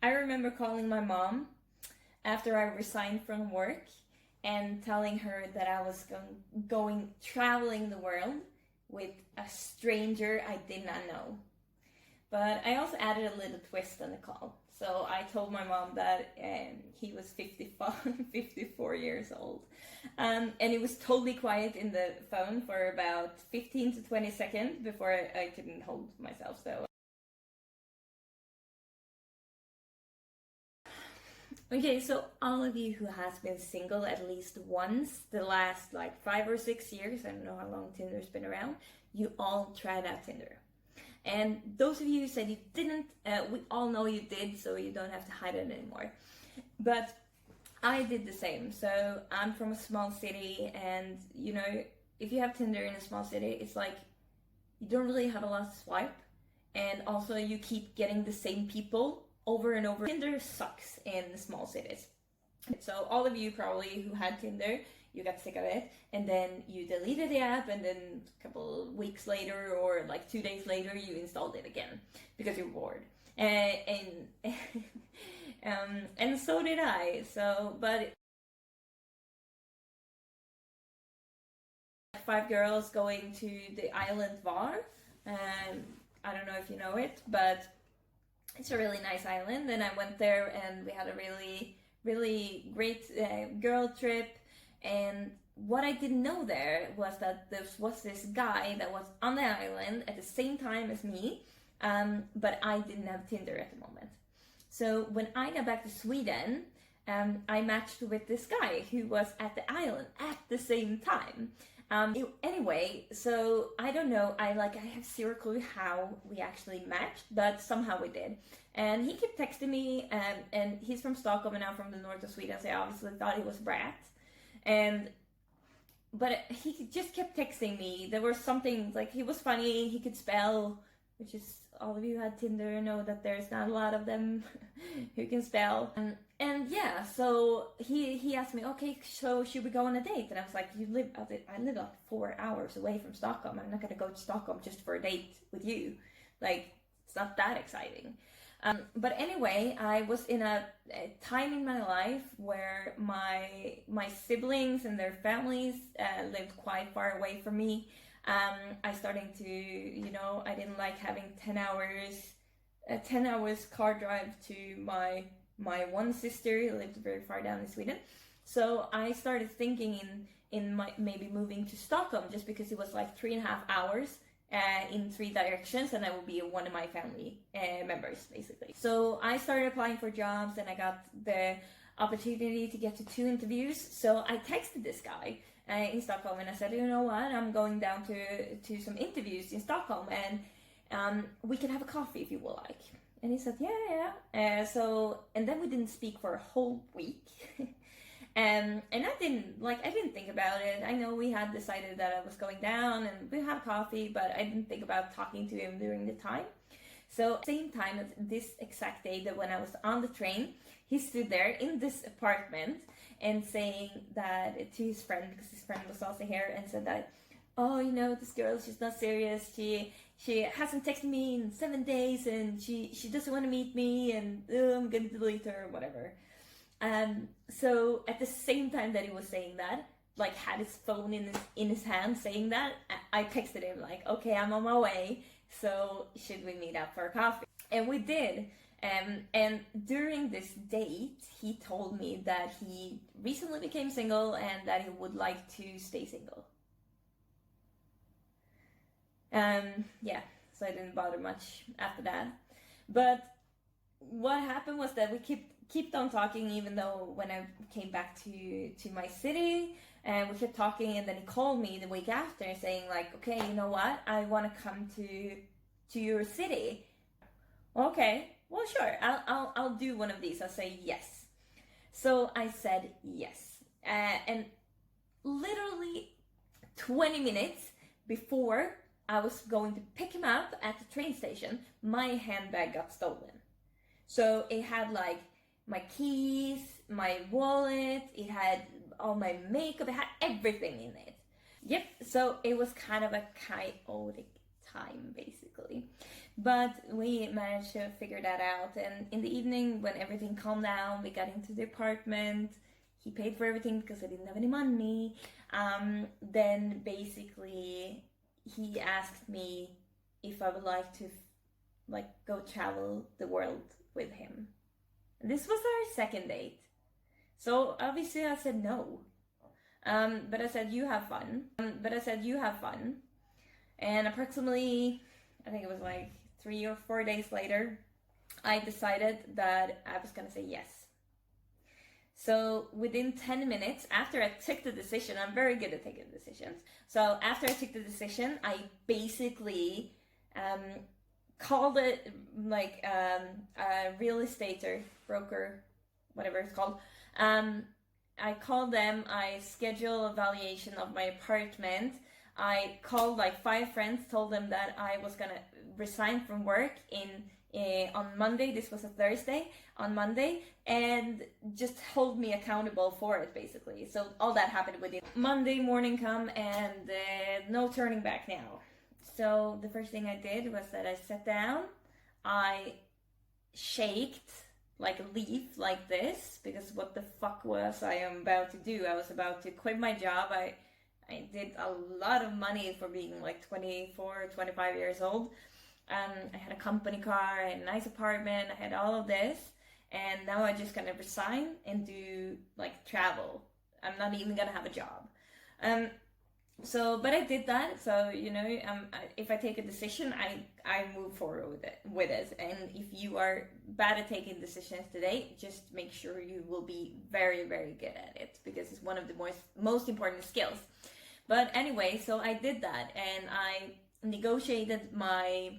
I remember calling my mom after I resigned from work and telling her that I was going traveling the world with a stranger I did not know. But I also added a little twist on the call. So I told my mom that he was 54 years old. And it was totally quiet in the phone for about 15 to 20 seconds before I couldn't hold myself. So okay, so all of you who has been single at least once the last like 5 or 6 years, I don't know how long Tinder's been around, you all tried out Tinder. And those of you who said you didn't, we all know you did, so you don't have to hide it anymore. But I did the same. So I'm from a small city, and you know, if you have Tinder in a small city, it's like you don't really have a lot to swipe, and also you keep getting the same people over and over. Tinder sucks in small cities. So all of you probably who had Tinder, you got sick of it, and then you deleted the app, and then a couple of weeks later or like 2 days later you installed it again because you're bored. And and so did I. So but 5 girls going to the island Var. I don't know if you know it, but it's a really nice island, and I went there and we had a really great girl trip. And what I didn't know there was that there was this guy that was on the island at the same time as me, but I didn't have Tinder at the moment. So when I got back to Sweden, I matched with this guy who was at the island at the same time. Anyway, so I don't know, I have zero clue how we actually matched, but somehow we did. And he kept texting me, and he's from Stockholm and I'm from the north of Sweden, so I obviously thought he was Brat. But he just kept texting me. There was something, like, he was funny, he could spell, which is, all of you who had Tinder know that there's not a lot of them who can spell. And yeah, so he asked me, okay, so should we go on a date? And I was like, I live like 4 hours away from Stockholm. I'm not gonna go to Stockholm just for a date with you. Like, it's not that exciting. But anyway, I was in a time in my life where my siblings and their families lived quite far away from me. I started to, I didn't like having 10 hours car drive to my one sister who lived very far down in Sweden. So I started thinking in maybe moving to Stockholm, just because it was like 3.5 hours in 3 directions, and I would be one of my family members basically. So I started applying for jobs, and I got the opportunity to get to 2 interviews. So I texted this guy in Stockholm, and I said, you know what, I'm going down to some interviews in Stockholm, and we can have a coffee if you would like. And he said, yeah. And then we didn't speak for a whole week. And I didn't think about it. I know we had decided that I was going down and we had coffee, but I didn't think about talking to him during the time. So same time as this exact day, that when I was on the train, he stood there in this apartment and saying that to his friend, because his friend was also here, and said that, oh, this girl, she's not serious. She hasn't texted me in 7 days, and she doesn't want to meet me, and I'm gonna delete her or whatever. So at the same time that he was saying that, like, had his phone in his hand saying that, I texted him like, okay, I'm on my way, so should we meet up for a coffee? And we did. And during this date, he told me that he recently became single and that he would like to stay single. Yeah, so I didn't bother much after that. But what happened was that we kept on talking, even though when I came back to my city, and we kept talking, and then he called me the week after saying like, okay, you know what, I want to come to your city. Okay, well, sure, I'll do one of these. I'll say yes. So I said yes, and literally 20 minutes before I was going to pick him up at the train station, my handbag got stolen. So it had like my keys, my wallet, it had all my makeup, it had everything in it. Yep, so it was kind of a chaotic time basically. But we managed to figure that out. And in the evening, when everything calmed down, we got into the apartment. He paid for everything because I didn't have any money. Then basically, he asked me if I would like to go travel the world with him. And this was our second date. So obviously I said no. But I said, you have fun. And approximately, I think it was like 3 or 4 days later, I decided that I was gonna say yes. So within 10 minutes after I took the decision, I'm very good at taking decisions. So after I took the decision, I basically called it a real estate broker, whatever it's called. I called them, I scheduled a valuation of my apartment. I called like 5 friends, told them that I was gonna resign from work on Monday. This was a Thursday, on Monday, and just hold me accountable for it, basically. So all that happened within Monday morning come, and no turning back now. So the first thing I did was that I sat down, I shaked like a leaf like this, because what the fuck was I about to do? I was about to quit my job. I did a lot of money for being like 24, 25 years old. I had a company car, I had a nice apartment, I had all of this, and now I'm just gonna resign and do like travel. I'm not even gonna have a job. But I did that. So if I take a decision, I move forward with it. And if you are bad at taking decisions today, just make sure you will be very, very good at it, because it's one of the most important skills. But anyway, so I did that, and I negotiated my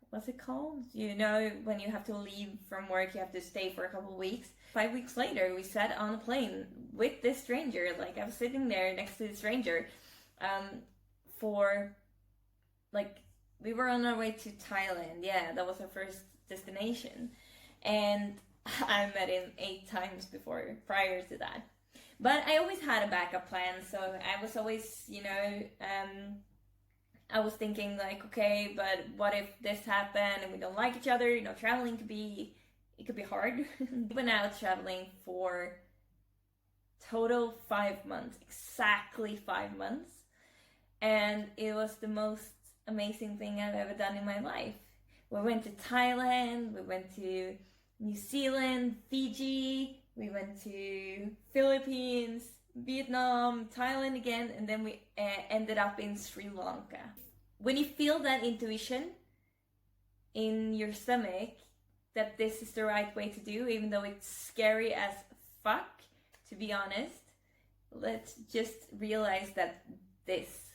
what's it called? When you have to leave from work, you have to stay for a couple of weeks. 5 weeks later, we sat on a plane with this stranger. Like, I was sitting there next to the stranger we were on our way to Thailand. Yeah, that was our first destination. And I met him 8 times prior to that. But I always had a backup plan, so I was always, I was thinking like, okay, but what if this happened and we don't like each other? Traveling could be hard. We went out traveling for total 5 months, exactly 5 months. And it was the most amazing thing I've ever done in my life. We went to Thailand, we went to New Zealand, Fiji, we went to Philippines, Vietnam, Thailand again, and then we ended up in Sri Lanka. When you feel that intuition in your stomach that this is the right way to do, even though it's scary as fuck, to be honest, let's just realize that this